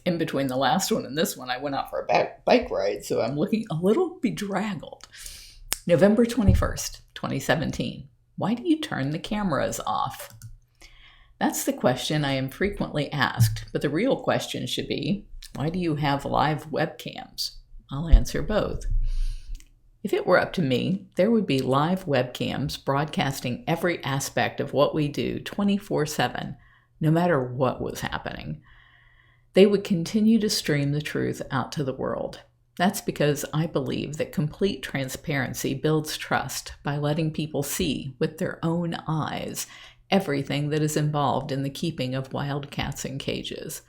In between the last one and this one, I went out for a bike ride, so I'm looking a little bedraggled. November 21st, 2017. Why do you turn the cameras off? That's the question I am frequently asked, but the real question should be, why do you have live webcams? I'll answer both. If it were up to me, there would be live webcams broadcasting every aspect of what we do 24/7, no matter what was happening. They would continue to stream the truth out to the world. That's because I believe that complete transparency builds trust by letting people see with their own eyes everything that is involved in the keeping of wild cats in cages.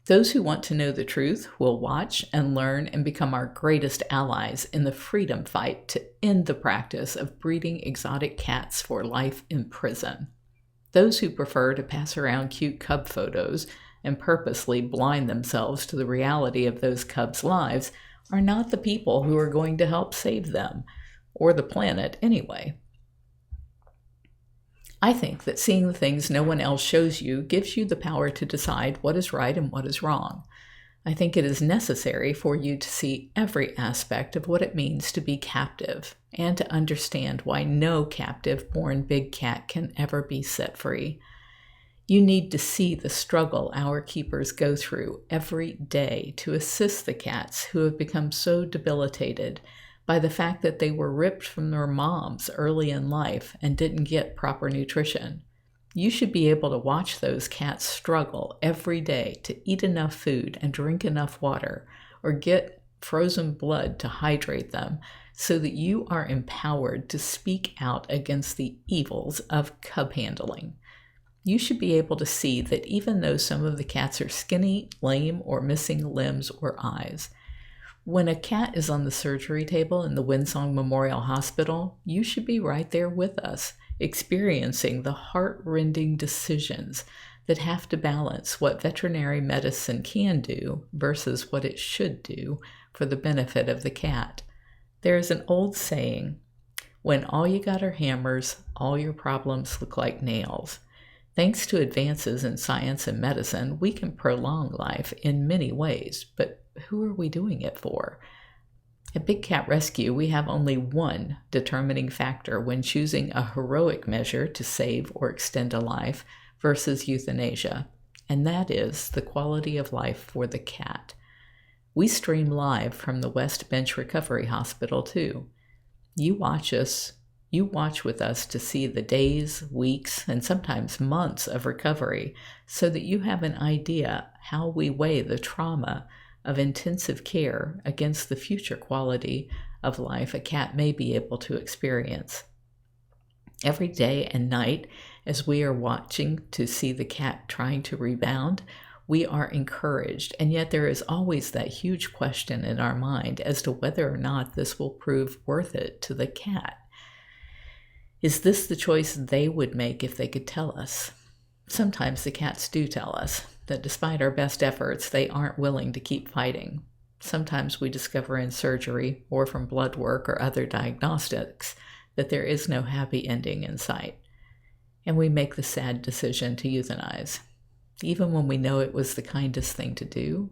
Those who want to know the truth will watch and learn and become our greatest allies in the freedom fight to end the practice of breeding exotic cats for life in prison. Those who prefer to pass around cute cub photos and purposely blind themselves to the reality of those cubs' lives are not the people who are going to help save them, or the planet anyway. I think that seeing the things no one else shows you gives you the power to decide what is right and what is wrong. I think it is necessary for you to see every aspect of what it means to be captive and to understand why no captive-born big cat can ever be set free. You need to see the struggle our keepers go through every day to assist the cats who have become so debilitated by the fact that they were ripped from their moms early in life and didn't get proper nutrition. You should be able to watch those cats struggle every day to eat enough food and drink enough water, or get frozen blood to hydrate them, so that you are empowered to speak out against the evils of cub handling. You should be able to see that even though some of the cats are skinny, lame, or missing limbs or eyes, when a cat is on the surgery table in the Winsong Memorial Hospital, you should be right there with us, experiencing the heart-rending decisions that have to balance what veterinary medicine can do versus what it should do for the benefit of the cat. There is an old saying, when all you got are hammers, all your problems look like nails. Thanks to advances in science and medicine, we can prolong life in many ways, but who are we doing it for? At Big Cat Rescue, we have only one determining factor when choosing a heroic measure to save or extend a life versus euthanasia, and that is the quality of life for the cat. We stream live from the West Bench Recovery Hospital, too. You watch with us to see the days, weeks, and sometimes months of recovery so that you have an idea how we weigh the trauma of intensive care against the future quality of life a cat may be able to experience. Every day and night, as we are watching to see the cat trying to rebound, we are encouraged, and yet there is always that huge question in our mind as to whether or not this will prove worth it to the cat. Is this the choice they would make if they could tell us? Sometimes the cats do tell us that despite our best efforts, they aren't willing to keep fighting. Sometimes we discover in surgery or from blood work or other diagnostics that there is no happy ending in sight, and we make the sad decision to euthanize. Even when we know it was the kindest thing to do,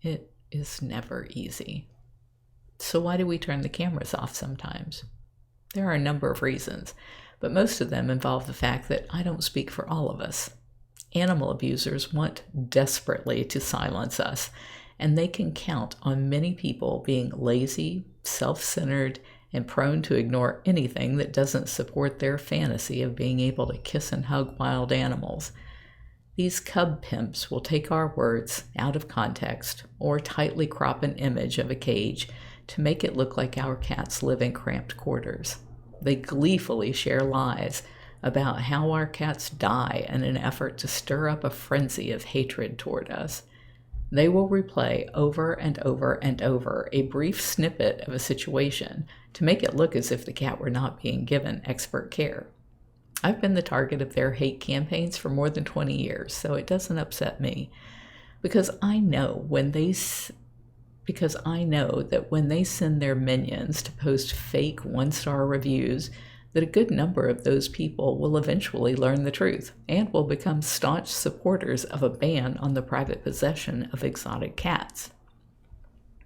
it is never easy. So why do we turn the cameras off sometimes? There are a number of reasons, but most of them involve the fact that I don't speak for all of us. Animal abusers want desperately to silence us, and they can count on many people being lazy, self-centered, and prone to ignore anything that doesn't support their fantasy of being able to kiss and hug wild animals. These cub pimps will take our words out of context or tightly crop an image of a cage to make it look like our cats live in cramped quarters. They gleefully share lies about how our cats die in an effort to stir up a frenzy of hatred toward us. They will replay over and over and over a brief snippet of a situation to make it look as if the cat were not being given expert care. I've been the target of their hate campaigns for more than 20 years, so it doesn't upset me, because I know that when they send their minions to post fake one-star reviews, that a good number of those people will eventually learn the truth and will become staunch supporters of a ban on the private possession of exotic cats.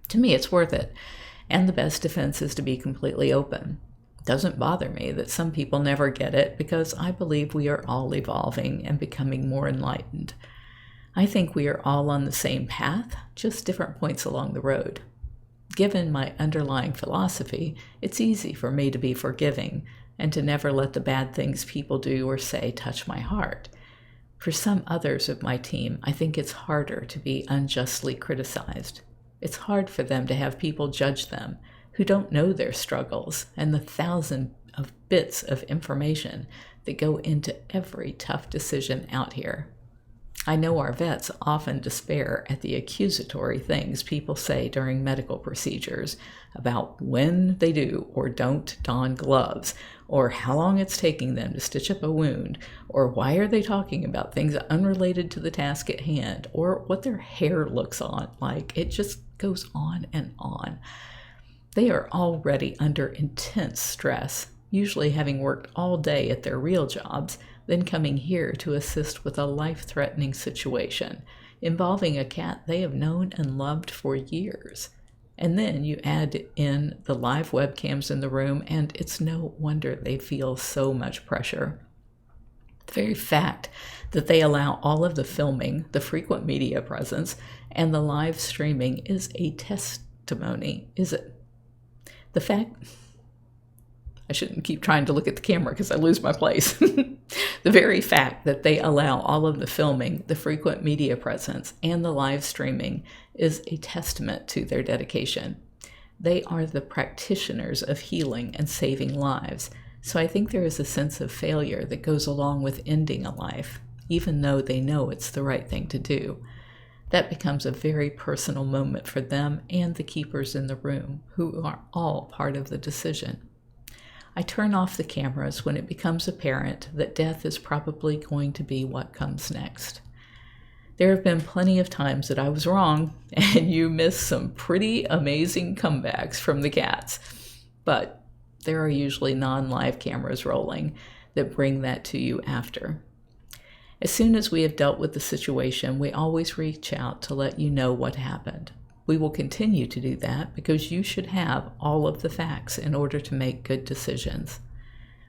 To me, it's worth it, and the best defense is to be completely open. It doesn't bother me that some people never get it because I believe we are all evolving and becoming more enlightened. I think we are all on the same path, just different points along the road. Given my underlying philosophy, it's easy for me to be forgiving and to never let the bad things people do or say touch my heart. For some others of my team, I think it's harder to be unjustly criticized. It's hard for them to have people judge them who don't know their struggles and the thousands of bits of information that go into every tough decision out here. I know our vets often despair at the accusatory things people say during medical procedures about when they do or don't don gloves, or how long it's taking them to stitch up a wound, or why are they talking about things unrelated to the task at hand, or what their hair looks like. It just goes on and on. They are already under intense stress, usually having worked all day at their real jobs, then coming here to assist with a life-threatening situation involving a cat they have known and loved for years. And then you add in the live webcams in the room, and it's no wonder they feel so much pressure. The very fact that they allow all of the filming, the frequent media presence, and the live streaming is a testimony, is it? The fact... I shouldn't keep trying to look at the camera because I lose my place. The very fact that they allow all of the filming, the frequent media presence, and the live streaming is a testament to their dedication. They are the practitioners of healing and saving lives, so I think there is a sense of failure that goes along with ending a life, even though they know it's the right thing to do. That becomes a very personal moment for them and the keepers in the room, who are all part of the decision. I turn off the cameras when it becomes apparent that death is probably going to be what comes next. There have been plenty of times that I was wrong, and you missed some pretty amazing comebacks from the cats. But there are usually non-live cameras rolling that bring that to you after. As soon as we have dealt with the situation, we always reach out to let you know what happened. We will continue to do that because you should have all of the facts in order to make good decisions.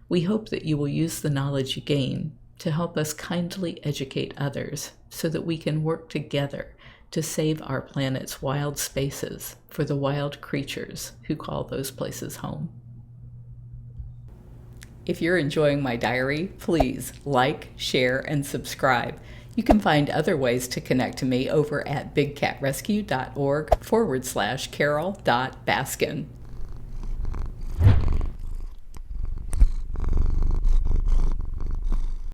We hope that you will use the knowledge you gain to help us kindly educate others so that we can work together to save our planet's wild spaces for the wild creatures who call those places home. If you're enjoying my diary, please like, share, and subscribe. You can find other ways to connect to me over at bigcatrescue.org/Carole.Baskin.